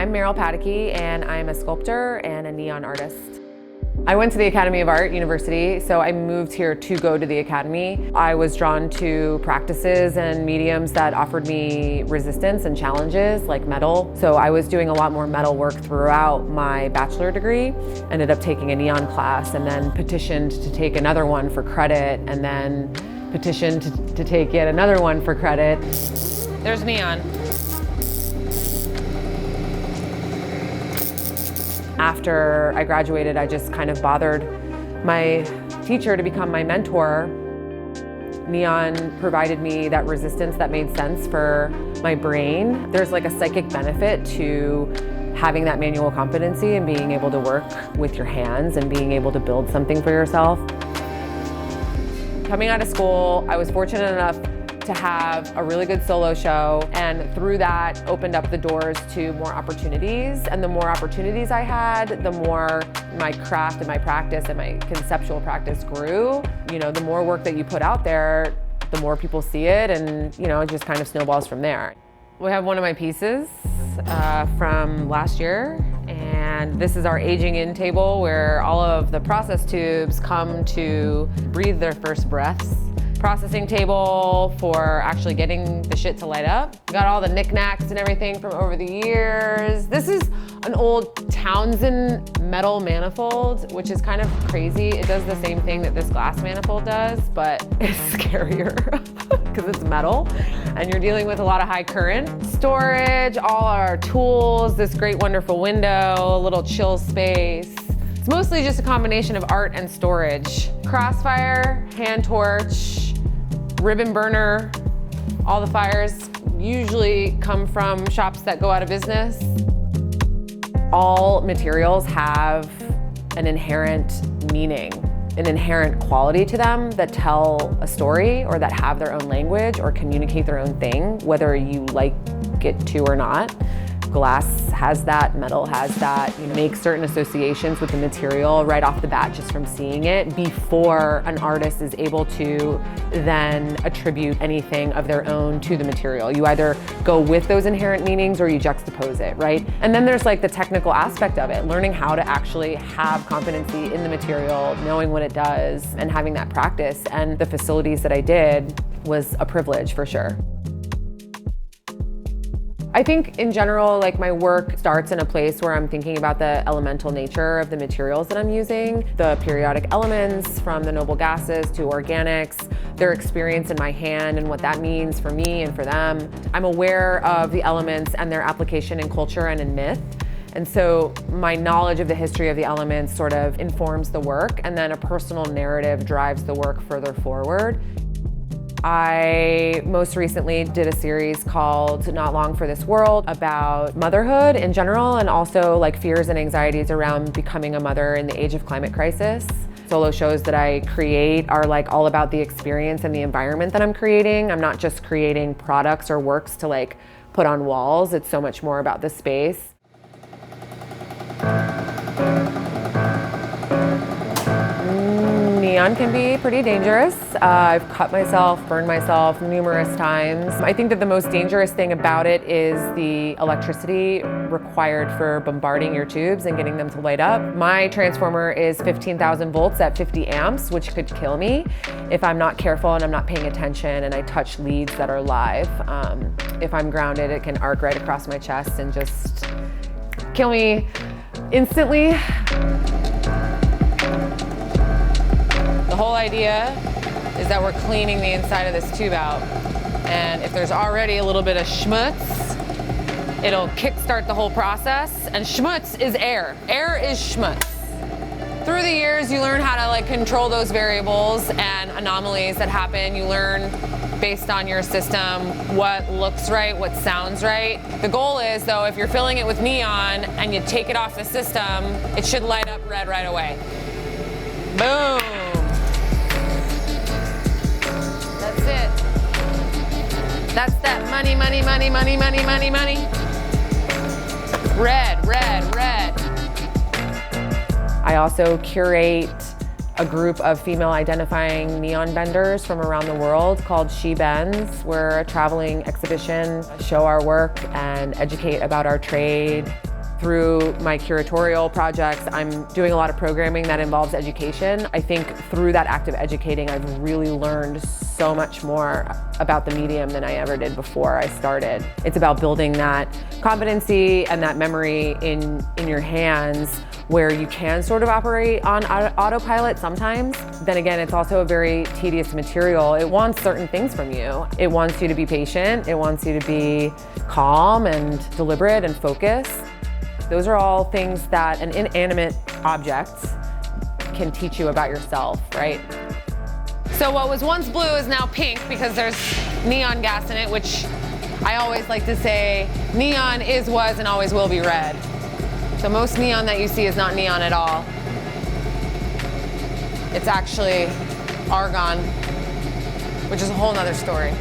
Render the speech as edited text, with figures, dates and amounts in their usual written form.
I'm Meryl Pataky, and I'm a sculptor and a neon artist. I went to the Academy of Art University, so I moved here to go to the Academy. I was drawn to practices and mediums that offered me resistance and challenges, like metal. So I was doing a lot more metal work throughout my bachelor degree. Ended up taking a neon class and then petitioned to take another one for credit, and then petitioned to take yet another one for credit. There's neon. After I graduated, I just kind of bothered my teacher to become my mentor. Neon provided me that resistance that made sense for my brain. There's like a psychic benefit to having that manual competency and being able to work with your hands and being able to build something for yourself. Coming out of school, I was fortunate enough to have a really good solo show, and through that opened up the doors to more opportunities. And the more opportunities I had, the more my craft and my practice and my conceptual practice grew. You know, the more work that you put out there, the more people see it, and you know, it just kind of snowballs from there. We have one of my pieces from last year, and this is our aging in table where all of the process tubes come to breathe their first breaths. Processing table for actually getting the shit to light up. Got all the knickknacks and everything from over the years. This is an old Townsend metal manifold, which is kind of crazy. It does the same thing that this glass manifold does, but it's scarier because it's metal and you're dealing with a lot of high current. Storage, all our tools, this great wonderful window, a little chill space. It's mostly just a combination of art and storage. Crossfire, hand torch, ribbon burner. All the fires usually come from shops that go out of business. All materials have an inherent meaning, an inherent quality to them that tell a story or that have their own language or communicate their own thing, whether you like it to or not. Glass has that, metal has that. You make certain associations with the material right off the bat just from seeing it before an artist is able to then attribute anything of their own to the material. You either go with those inherent meanings or you juxtapose it, right? And then there's like the technical aspect of it, learning how to actually have competency in the material, knowing what it does, and having that practice. And the facilities that I did was a privilege for sure. I think in general, like my work starts in a place where I'm thinking about the elemental nature of the materials that I'm using, the periodic elements from the noble gases to organics, their experience in my hand and what that means for me and for them. I'm aware of the elements and their application in culture and in myth. And so my knowledge of the history of the elements sort of informs the work, and then a personal narrative drives the work further forward. I most recently did a series called Not Long for This World about motherhood in general, and also like fears and anxieties around becoming a mother in the age of climate crisis. Solo shows that I create are like all about the experience and the environment that I'm creating. I'm not just creating products or works to like put on walls. It's so much more about the space. Neon can be pretty dangerous. I've cut myself, burned myself numerous times. I think that the most dangerous thing about it is the electricity required for bombarding your tubes and getting them to light up. My transformer is 15,000 volts at 50 amps, which could kill me if I'm not careful and I'm not paying attention and I touch leads that are live. If I'm grounded, it can arc right across my chest and just kill me instantly. The whole idea is that we're cleaning the inside of this tube out. And if there's already a little bit of schmutz, it'll kickstart the whole process. And schmutz is air. Air is schmutz. Through the years, you learn how to like control those variables and anomalies that happen. You learn based on your system what looks right, what sounds right. The goal is though, if you're filling it with neon and you take it off the system, it should light up red right away. Boom. That's it. That's that money, money, money, money, money, money, money. Red, red, red. I also curate a group of female identifying neon benders from around the world called She Bends. We're a traveling exhibition, show our work and educate about our trade. Through my curatorial projects, I'm doing a lot of programming that involves education. I think through that act of educating, I've really learned so much more about the medium than I ever did before I started. It's about building that competency and that memory in your hands where you can sort of operate on autopilot sometimes. Then again, it's also a very tedious material. It wants certain things from you. It wants you to be patient. It wants you to be calm and deliberate and focused. Those are all things that an inanimate object can teach you about yourself, right? So what was once blue is now pink because there's neon gas in it, which I always like to say, neon is, was, and always will be red. So most neon that you see is not neon at all. It's actually argon, which is a whole nother story.